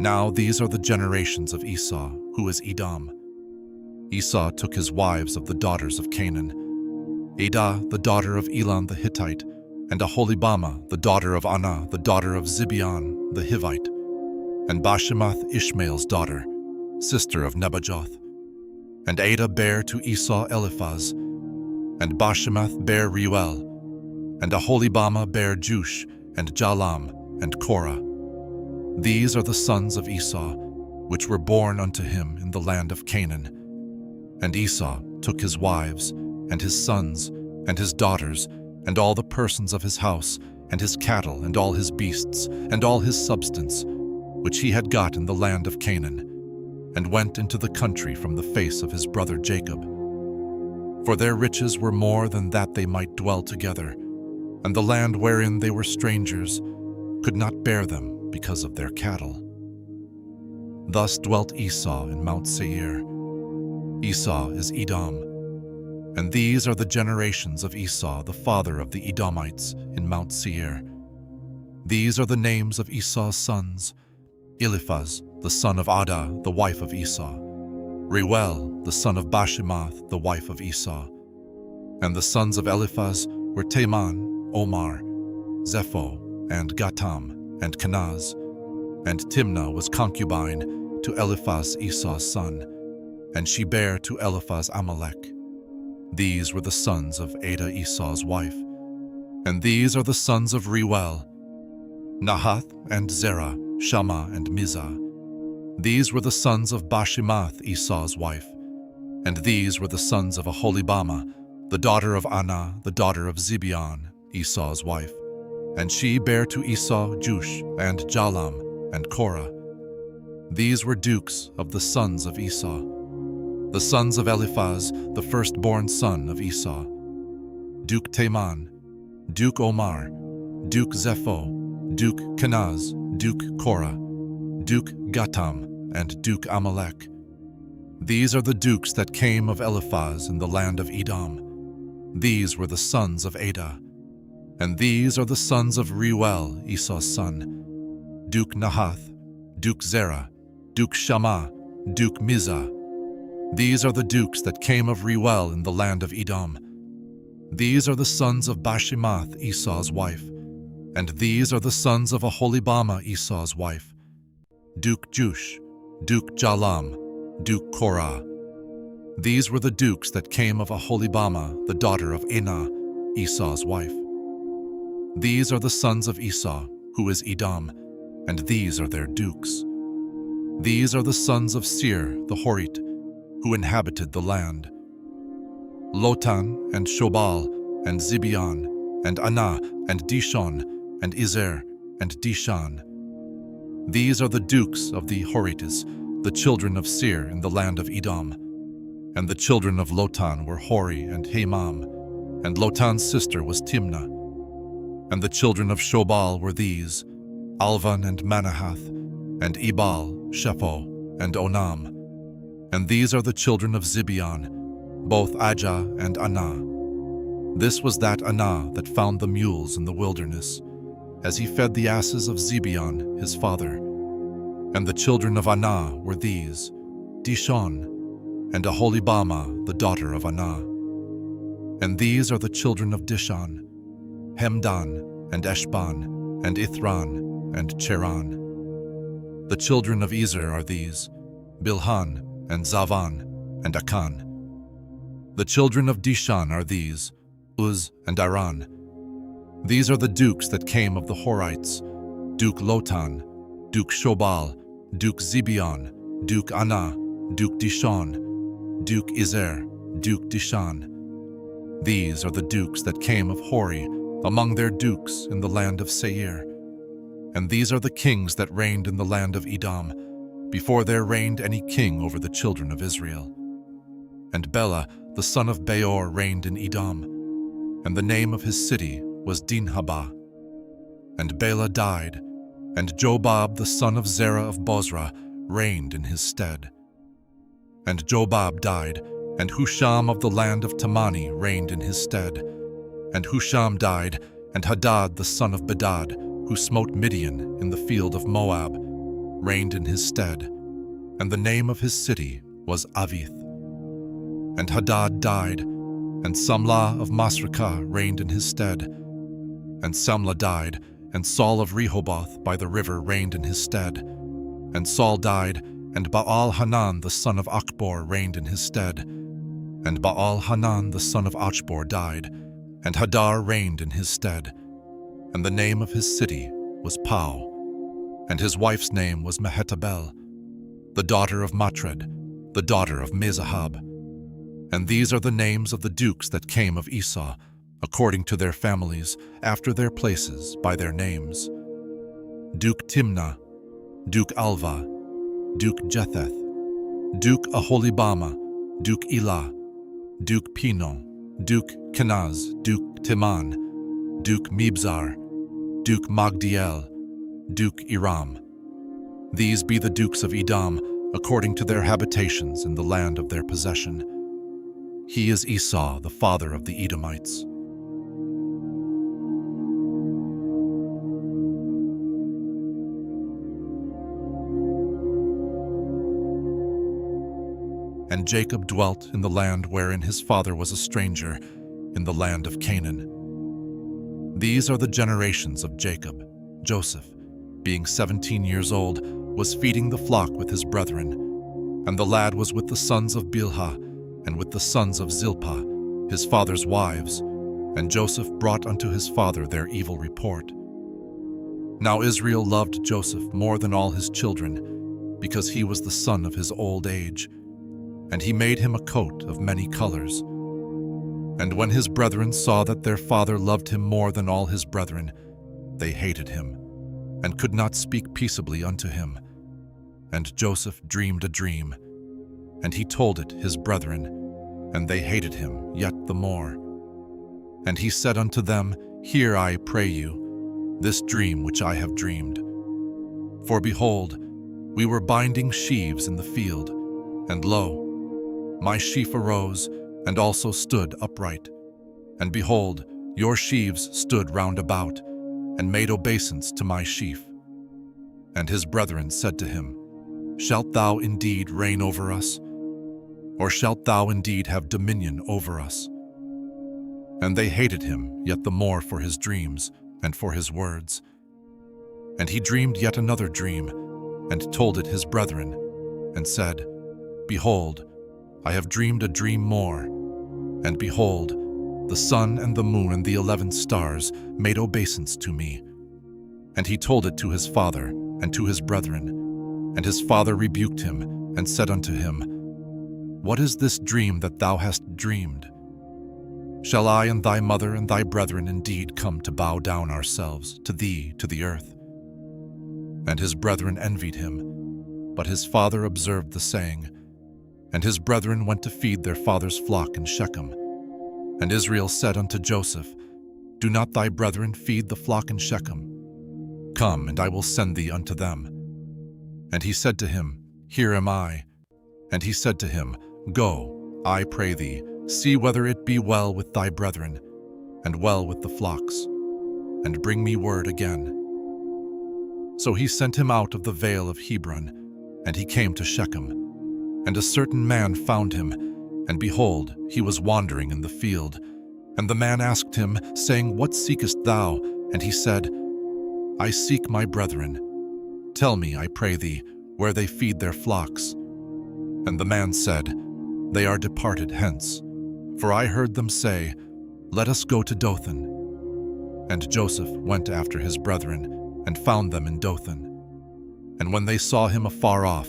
Now these are the generations of Esau, who is Edom. Esau took his wives of the daughters of Canaan, Adah, the daughter of Elon the Hittite, and Aholibama, the daughter of Anah, the daughter of Zibeon the Hivite, and Bashemath, Ishmael's daughter, sister of Nebajoth. And Adah bare to Esau Eliphaz, and Bashemath bare Reuel, and Aholibama bare Jush, and Jalam, and Korah. These are the sons of Esau, which were born unto him in the land of Canaan. And Esau took his wives, and his sons, and his daughters, and all the persons of his house, and his cattle, and all his beasts, and all his substance, which he had got in the land of Canaan, and went into the country from the face of his brother Jacob. For their riches were more than that they might dwell together, and the land wherein they were strangers could not bear them because of their cattle. Thus dwelt Esau in Mount Seir. Esau is Edom. And these are the generations of Esau, the father of the Edomites, in Mount Seir. These are the names of Esau's sons: Eliphaz, the son of Adah, the wife of Esau; Reuel, the son of Bashemath, the wife of Esau. And the sons of Eliphaz were Teman, Omar, Zepho, and Gatam, and Kenaz. And Timnah was concubine to Eliphaz, Esau's son, and she bare to Eliphaz Amalek. These were the sons of Adah, Esau's wife. And these are the sons of Reuel: Nahath and Zerah, Shammah and Mizah. These were the sons of Bashemath, Esau's wife. And these were the sons of Aholibama, the daughter of Anah, the daughter of Zibeon, Esau's wife. And she bare to Esau Jush, and Jalam, and Korah. These were dukes of the sons of Esau. The sons of Eliphaz, the firstborn son of Esau: Duke Teman, Duke Omar, Duke Zepho, Duke Kenaz, Duke Korah, Duke Gatam, and Duke Amalek. These are the dukes that came of Eliphaz in the land of Edom. These were the sons of Adah. And these are the sons of Reuel, Esau's son: Duke Nahath, Duke Zerah, Duke Shammah, Duke Mizah. These are the dukes that came of Reuel in the land of Edom. These are the sons of Bashemath, Esau's wife. And these are the sons of Aholibama, Esau's wife: Duke Jush, Duke Jalam, Duke Korah. These were the dukes that came of Aholibama, the daughter of Anah, Esau's wife. These are the sons of Esau, who is Edom, and these are their dukes. These are the sons of Seir the Horite, who inhabited the land: Lotan, and Shobal, and Zibeon, and Anah, and Dishon, and Ezer, and Dishan. These are the dukes of the Horites, the children of Seir in the land of Edom. And the children of Lotan were Hori and Hamam, and Lotan's sister was Timnah. And the children of Shobal were these: Alvan and Manahath, and Ebal, Shepho, and Onam. And these are the children of Zibeon, both Ajah and Anah. This was that Anah that found the mules in the wilderness, as he fed the asses of Zibeon his father. And the children of Anah were these: Dishon, and Aholibama, the daughter of Anah. And these are the children of Dishon: Hemdan, and Eshban, and Ithran, and Cheran. The children of Ezer are these: Bilhan, and Zavan, and Akan. The children of Dishan are these: Uz and Aran. These are the dukes that came of the Horites: Duke Lotan, Duke Shobal, Duke Zibeon, Duke Anah, Duke Dishon, Duke Ezer, Duke Dishan. These are the dukes that came of Hori among their dukes in the land of Seir. And these are the kings that reigned in the land of Edom, before there reigned any king over the children of Israel. And Bela, the son of Beor, reigned in Edom, and the name of his city was Dinhabah. And Bela died, and Jobab, the son of Zerah of Bozrah, reigned in his stead. And Jobab died, and Husham of the land of Temani reigned in his stead. And Husham died, and Hadad the son of Bedad, who smote Midian in the field of Moab, reigned in his stead, and the name of his city was Avith. And Hadad died, and Samlah of Masrekah reigned in his stead. And Samlah died, and Saul of Rehoboth by the river reigned in his stead. And Saul died, and Baal-Hanan the son of Achbor reigned in his stead. And Baal-Hanan the son of Achbor died, and Hadar reigned in his stead. And the name of his city was Pau, and his wife's name was Mehetabel, the daughter of Matred, the daughter of Mezahab. And these are the names of the dukes that came of Esau, according to their families, after their places, by their names: Duke Timnah, Duke Alva, Duke Jetheth, Duke Aholibama, Duke Elah, Duke Pino, Duke Kenaz, Duke Timan, Duke Mibzar, Duke Magdiel, Duke Iram. These be the dukes of Edom, according to their habitations in the land of their possession. He is Esau, the father of the Edomites. And Jacob dwelt in the land wherein his father was a stranger, in the land of Canaan. These are the generations of Jacob. Joseph, being 17 years old, was feeding the flock with his brethren. And the lad was with the sons of Bilhah, and with the sons of Zilpah, his father's wives. And Joseph brought unto his father their evil report. Now Israel loved Joseph more than all his children, because he was the son of his old age. And he made him a coat of many colors. And when his brethren saw that their father loved him more than all his brethren, they hated him, and could not speak peaceably unto him. And Joseph dreamed a dream, and he told it his brethren, and they hated him yet the more. And he said unto them, Hear, I pray you, this dream which I have dreamed. For behold, we were binding sheaves in the field, and lo, my sheaf arose, and also stood upright. And behold, your sheaves stood round about, and made obeisance to my sheaf. And his brethren said to him, Shalt thou indeed reign over us? Or shalt thou indeed have dominion over us? And they hated him yet the more for his dreams, and for his words. And he dreamed yet another dream, and told it his brethren, and said, Behold, I have dreamed a dream more. And behold, the sun and the moon and the 11 stars made obeisance to me. And he told it to his father and to his brethren. And his father rebuked him, and said unto him, What is this dream that thou hast dreamed? Shall I and thy mother and thy brethren indeed come to bow down ourselves to thee to the earth? And his brethren envied him, but his father observed the saying. And his brethren went to feed their father's flock in Shechem. And Israel said unto Joseph, Do not thy brethren feed the flock in Shechem? Come, and I will send thee unto them. And he said to him, Here am I. And he said to him, Go, I pray thee, see whether it be well with thy brethren, and well with the flocks, and bring me word again. So he sent him out of the vale of Hebron, and he came to Shechem. And a certain man found him, and behold, he was wandering in the field. And the man asked him, saying, What seekest thou? And he said, I seek my brethren. Tell me, I pray thee, where they feed their flocks. And the man said, They are departed hence. For I heard them say, Let us go to Dothan. And Joseph went after his brethren, and found them in Dothan. And when they saw him afar off,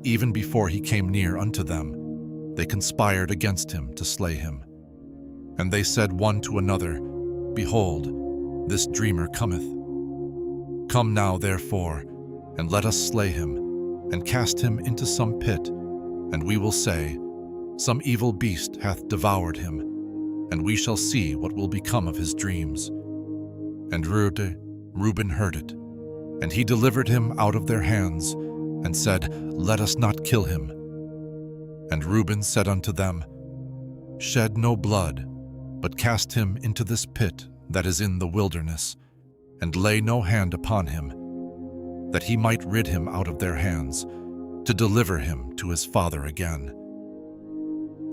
even before he came near unto them, they conspired against him to slay him. And they said one to another, Behold, this dreamer cometh. Come now, therefore, and let us slay him, and cast him into some pit, and we will say, Some evil beast hath devoured him, and we shall see what will become of his dreams. And Reuben heard it, and he delivered him out of their hands, and said, Let us not kill him. And Reuben said unto them, Shed no blood, but cast him into this pit that is in the wilderness, and lay no hand upon him. that he might rid him out of their hands, to deliver him to his father again.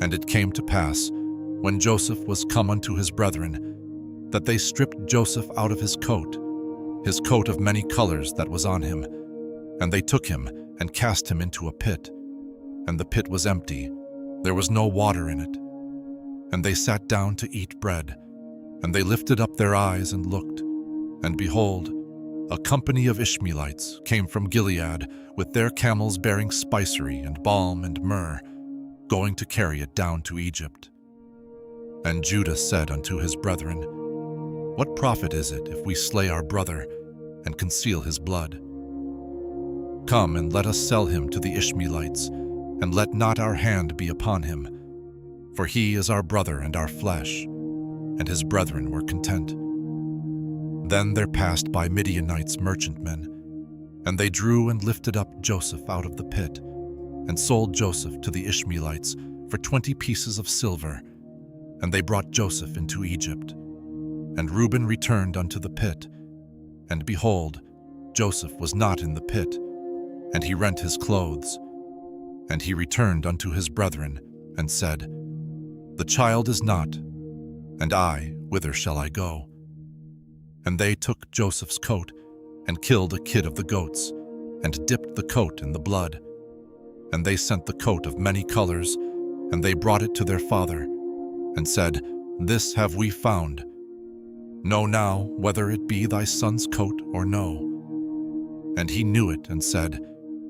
And it came to pass, when Joseph was come unto his brethren, that they stripped Joseph out of his coat of many colors that was on him, and they took him and cast him into a pit. And the pit was empty, there was no water in it. And they sat down to eat bread, and they lifted up their eyes and looked, and behold, a company of Ishmaelites came from Gilead with their camels bearing spicery and balm and myrrh, going to carry it down to Egypt. And Judah said unto his brethren, What profit is it if we slay our brother and conceal his blood? Come and let us sell him to the Ishmaelites, and let not our hand be upon him, for he is our brother and our flesh. And his brethren were content. Then there passed by Midianites merchantmen, and they drew and lifted up Joseph out of the pit, and sold Joseph to the Ishmaelites for 20 pieces of silver. And they brought Joseph into Egypt. And Reuben returned unto the pit, and behold, Joseph was not in the pit, and he rent his clothes. And he returned unto his brethren, and said, The child is not, and I, whither shall I go? And they took Joseph's coat, and killed a kid of the goats, and dipped the coat in the blood. And they sent the coat of many colors, and they brought it to their father, and said, This have we found. Know now whether it be thy son's coat or no. And he knew it, and said,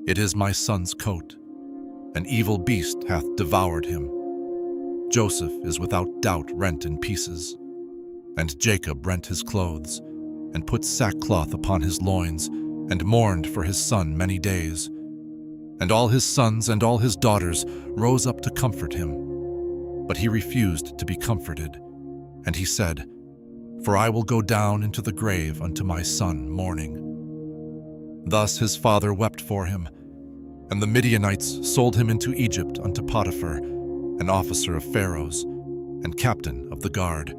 It is my son's coat. An evil beast hath devoured him. Joseph is without doubt rent in pieces. And Jacob rent his clothes, and put sackcloth upon his loins, and mourned for his son many days. And all his sons and all his daughters rose up to comfort him. But he refused to be comforted. And he said, For I will go down into the grave unto my son mourning. Thus his father wept for him. And the Midianites sold him into Egypt unto Potiphar, an officer of Pharaoh's, and captain of the guard.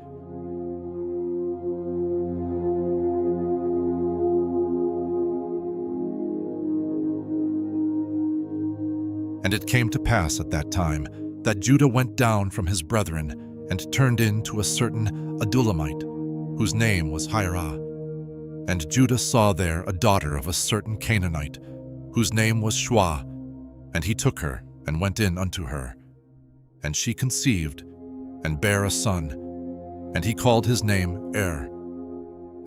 And it came to pass at that time that Judah went down from his brethren, and turned in to a certain Adullamite, whose name was Hirah. And Judah saw there a daughter of a certain Canaanite, whose name was Shua, and he took her, and went in unto her. And she conceived, and bare a son, and he called his name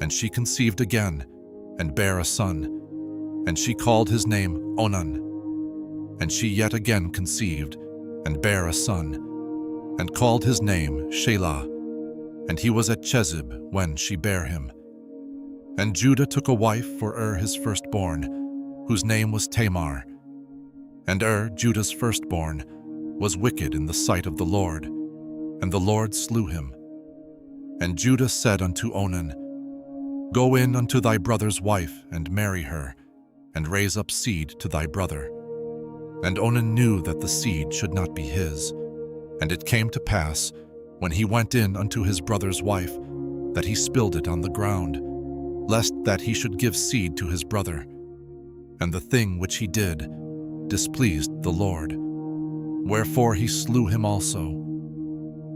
And she conceived again, and bare a son, and she called his name Onan. And she yet again conceived, and bare a son, and called his name Shelah. And he was at Chezib when she bare him. And Judah took a wife for his firstborn, whose name was Tamar. And Judah's firstborn, was wicked in the sight of the Lord, and the Lord slew him. And Judah said unto Onan, Go in unto thy brother's wife, and marry her, and raise up seed to thy brother. And Onan knew that the seed should not be his. And it came to pass, when he went in unto his brother's wife, that he spilled it on the ground, lest that he should give seed to his brother. And the thing which he did displeased the Lord. Wherefore he slew him also.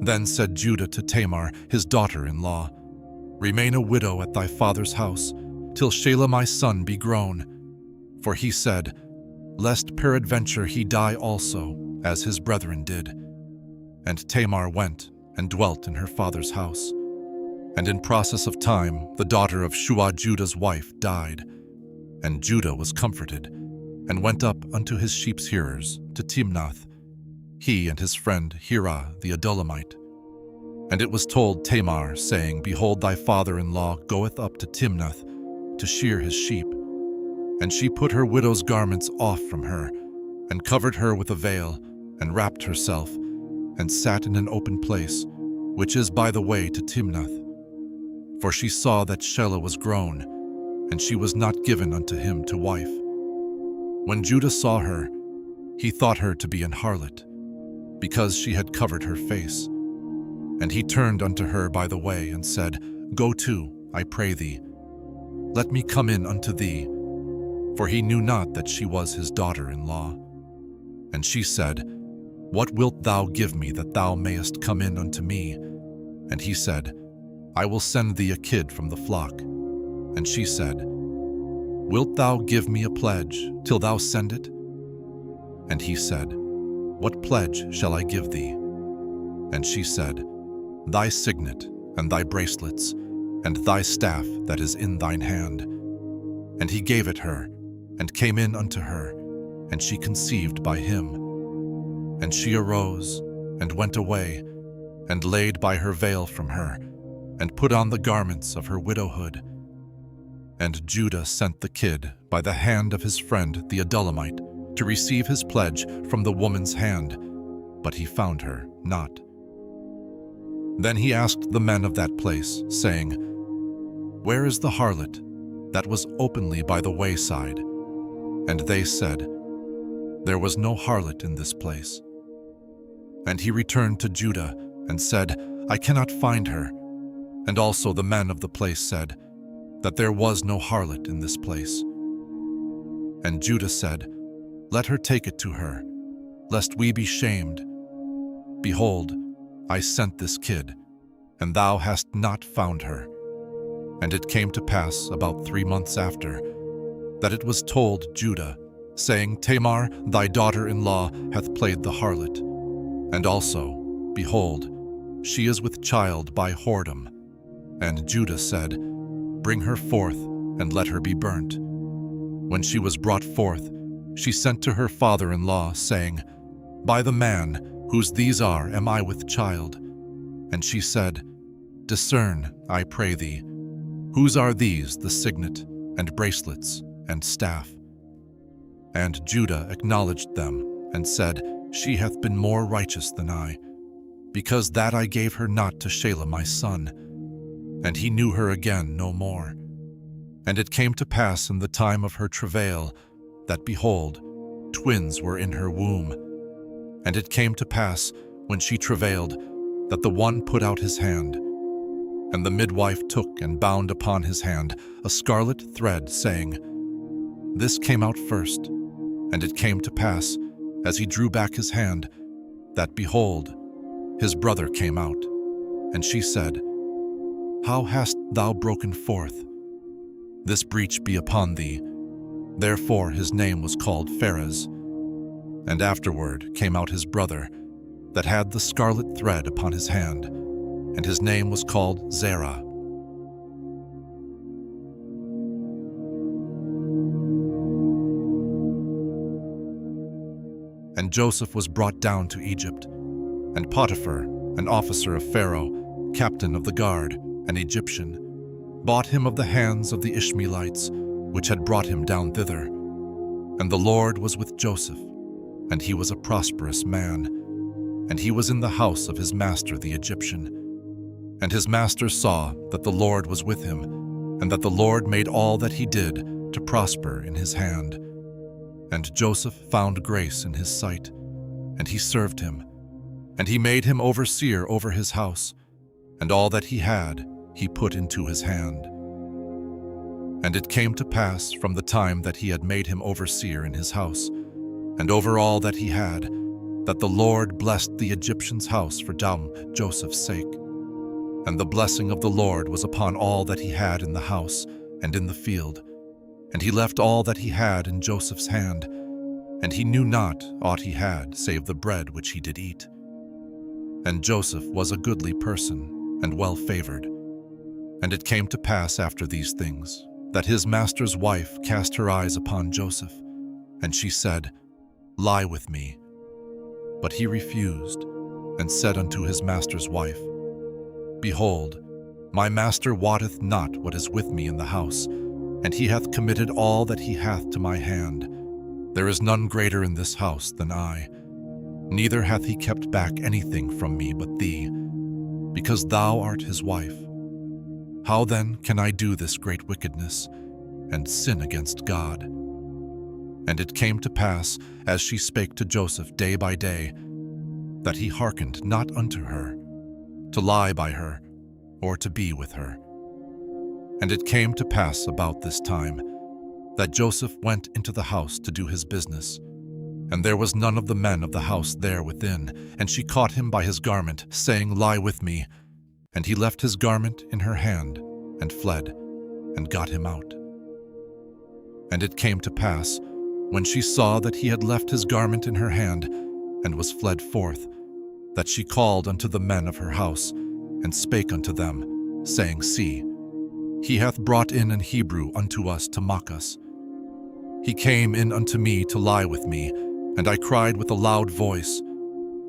Then said Judah to Tamar, his daughter-in-law, Remain a widow at thy father's house, till Shelah my son be grown. For he said, Lest peradventure he die also, as his brethren did. And Tamar went and dwelt in her father's house. And in process of time the daughter of Shua Judah's wife died. And Judah was comforted, and went up unto his sheepshearers to Timnath, he and his friend Hirah the Adullamite. And it was told Tamar, saying, Behold, thy father-in-law goeth up to Timnath to shear his sheep. And she put her widow's garments off from her, and covered her with a veil, and wrapped herself, and sat in an open place, which is by the way to Timnath. For she saw that Shelah was grown, and she was not given unto him to wife. When Judah saw her, he thought her to be an harlot, because she had covered her face. And he turned unto her by the way, and said, Go to, I pray thee. Let me come in unto thee. for he knew not that she was his daughter-in-law. And she said, What wilt thou give me that thou mayest come in unto me? And he said, I will send thee a kid from the flock. And she said, Wilt thou give me a pledge till thou send it? And he said, What pledge shall I give thee? And she said, Thy signet, and thy bracelets, and thy staff that is in thine hand. And he gave it her, and came in unto her, and she conceived by him. And she arose, and went away, and laid by her veil from her, and put on the garments of her widowhood. And Judah sent the kid by the hand of his friend the Adullamite to receive his pledge from the woman's hand, but he found her not. Then he asked the men of that place, saying, Where is the harlot that was openly by the wayside? And they said, There was no harlot in this place. And he returned to Judah and said, I cannot find her. And also the men of the place said, that there was no harlot in this place. And Judah said, Let her take it to her, lest we be shamed. Behold, I sent this kid, and thou hast not found her. And it came to pass about 3 months after, that it was told Judah, saying, Tamar, thy daughter-in-law, hath played the harlot. And also, behold, she is with child by whoredom. And Judah said, Bring her forth, and let her be burnt. When she was brought forth, she sent to her father-in-law, saying, By the man, whose these are, am I with child. And she said, Discern, I pray thee, whose are these the signet, and bracelets, and staff? And Judah acknowledged them, and said, She hath been more righteous than I, because that I gave her not to Shelah my son. And he knew her again no more. And it came to pass in the time of her travail, that, behold, twins were in her womb. And it came to pass, when she travailed, that the one put out his hand. And the midwife took and bound upon his hand a scarlet thread, saying, This came out first. And it came to pass, as he drew back his hand, that, behold, his brother came out. And she said, How hast thou broken forth? This breach be upon thee. Therefore his name was called Pharez. And afterward came out his brother, that had the scarlet thread upon his hand, and his name was called Zerah. And Joseph was brought down to Egypt, and Potiphar, an officer of Pharaoh, captain of the guard, an Egyptian, bought him of the hands of the Ishmaelites, which had brought him down thither. And the Lord was with Joseph, and he was a prosperous man, and he was in the house of his master the Egyptian. And his master saw that the Lord was with him, and that the Lord made all that he did to prosper in his hand. And Joseph found grace in his sight, and he served him, and he made him overseer over his house, and all that he had he put into his hand. And it came to pass from the time that he had made him overseer in his house, and over all that he had, that the Lord blessed the Egyptian's house for Joseph's sake. And the blessing of the Lord was upon all that he had in the house and in the field. And he left all that he had in Joseph's hand, and he knew not aught he had save the bread which he did eat. And Joseph was a goodly person, and well-favored. And it came to pass after these things, that his master's wife cast her eyes upon Joseph, and she said, Lie with me. But he refused, and said unto his master's wife, Behold, my master wotteth not what is with me in the house, and he hath committed all that he hath to my hand. There is none greater in this house than I. Neither hath he kept back anything from me but thee, because thou art his wife. How then can I do this great wickedness, and sin against God? And it came to pass, as she spake to Joseph day by day, that he hearkened not unto her, to lie by her, or to be with her. And it came to pass about this time, that Joseph went into the house to do his business. And there was none of the men of the house there within, and she caught him by his garment, saying, "Lie with me." And he left his garment in her hand, and fled, and got him out. And it came to pass, when she saw that he had left his garment in her hand, and was fled forth, that she called unto the men of her house, and spake unto them, saying, "See, he hath brought in an Hebrew unto us to mock us. He came in unto me to lie with me, and I cried with a loud voice.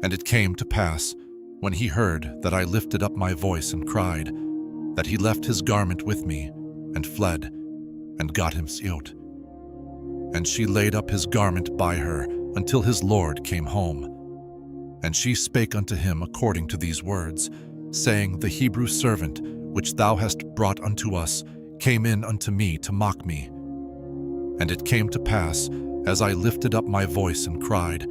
And it came to pass, when he heard that I lifted up my voice and cried, that he left his garment with me, and fled, and got him out. And she laid up his garment by her until his Lord came home. And she spake unto him according to these words, saying, The Hebrew servant, which thou hast brought unto us, came in unto me to mock me. And it came to pass, as I lifted up my voice and cried,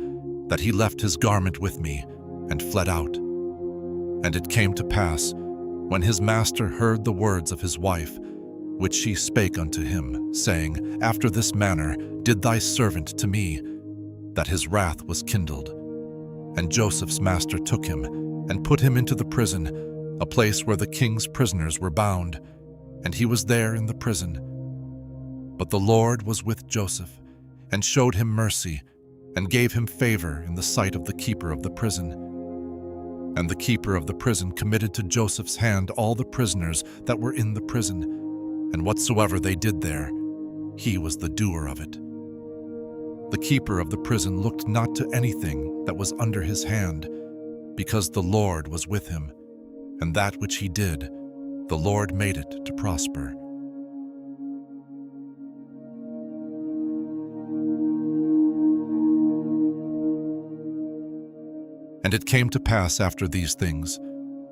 that he left his garment with me, and fled out. And it came to pass, when his master heard the words of his wife, which she spake unto him, saying, After this manner did thy servant to me, that his wrath was kindled. And Joseph's master took him, and put him into the prison, a place where the king's prisoners were bound, and he was there in the prison. But the Lord was with Joseph, and showed him mercy, and gave him favor in the sight of the keeper of the prison. And the keeper of the prison committed to Joseph's hand all the prisoners that were in the prison, and whatsoever they did there, he was the doer of it. The keeper of the prison looked not to anything that was under his hand, because the Lord was with him, and that which he did, the Lord made it to prosper. And it came to pass after these things,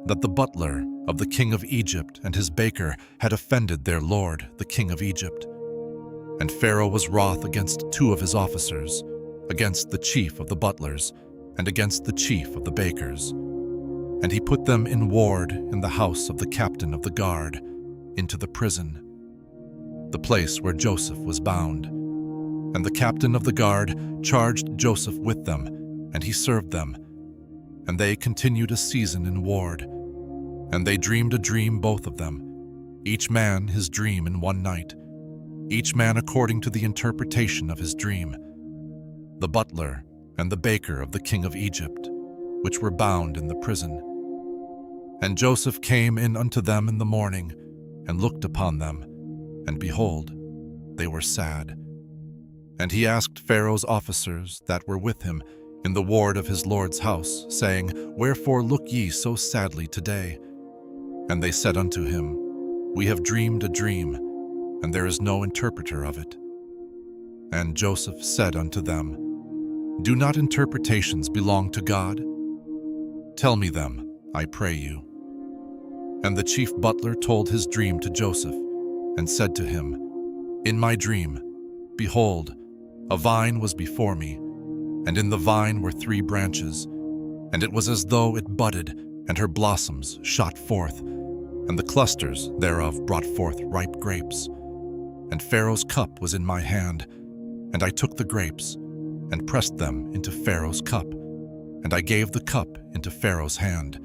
that the butler of the king of Egypt and his baker had offended their lord, the king of Egypt. And Pharaoh was wroth against two of his officers, against the chief of the butlers, and against the chief of the bakers. And he put them in ward in the house of the captain of the guard, into the prison, the place where Joseph was bound. And the captain of the guard charged Joseph with them, and he served them. And they continued a season in ward. And they dreamed a dream, both of them, each man his dream in one night, each man according to the interpretation of his dream, the butler and the baker of the king of Egypt, which were bound in the prison. And Joseph came in unto them in the morning, and looked upon them, and behold, they were sad. And he asked Pharaoh's officers that were with him in the ward of his lord's house, saying, Wherefore look ye so sadly today? And they said unto him, We have dreamed a dream, and there is no interpreter of it. And Joseph said unto them, Do not interpretations belong to God? Tell me them, I pray you. And the chief butler told his dream to Joseph, and said to him, In my dream, behold, a vine was before me, and in the vine were 3 branches, and it was as though it budded, and her blossoms shot forth, and the clusters thereof brought forth ripe grapes. And Pharaoh's cup was in my hand, and I took the grapes, and pressed them into Pharaoh's cup, and I gave the cup into Pharaoh's hand.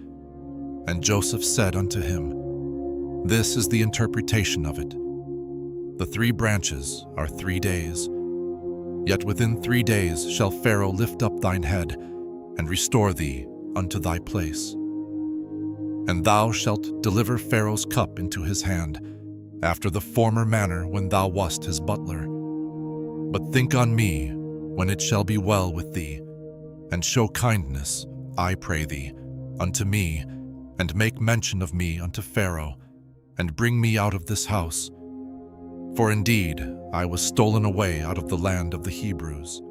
And Joseph said unto him, This is the interpretation of it. The 3 branches are 3 days. Yet within 3 days shall Pharaoh lift up thine head, and restore thee unto thy place. And thou shalt deliver Pharaoh's cup into his hand, after the former manner when thou wast his butler. But think on me when it shall be well with thee, and show kindness, I pray thee, unto me, and make mention of me unto Pharaoh, and bring me out of this house. For indeed I was stolen away out of the land of the Hebrews.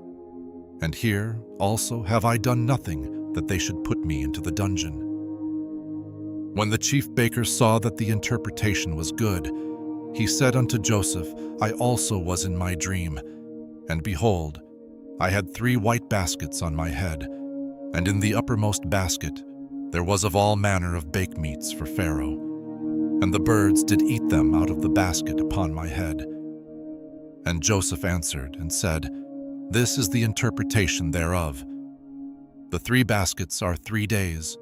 And here also have I done nothing that they should put me into the dungeon. When the chief baker saw that the interpretation was good, he said unto Joseph, I also was in my dream, and behold, I had 3 white baskets on my head, and in the uppermost basket there was of all manner of bake meats for Pharaoh, and the birds did eat them out of the basket upon my head. And Joseph answered and said, This is the interpretation thereof. The 3 baskets are 3 days.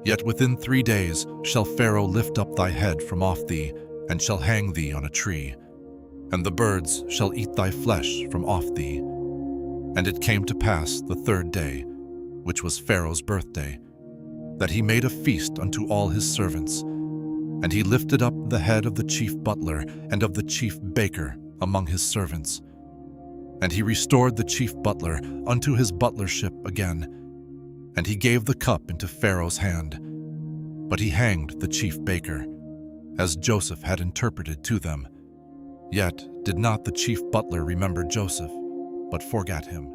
Yet within 3 days shall Pharaoh lift up thy head from off thee, and shall hang thee on a tree. And the birds shall eat thy flesh from off thee. And it came to pass the 3rd day, which was Pharaoh's birthday, that he made a feast unto all his servants. And he lifted up the head of the chief butler and of the chief baker among his servants. And he restored the chief butler unto his butlership again. And he gave the cup into Pharaoh's hand. But he hanged the chief baker, as Joseph had interpreted to them. Yet did not the chief butler remember Joseph, but forgat him.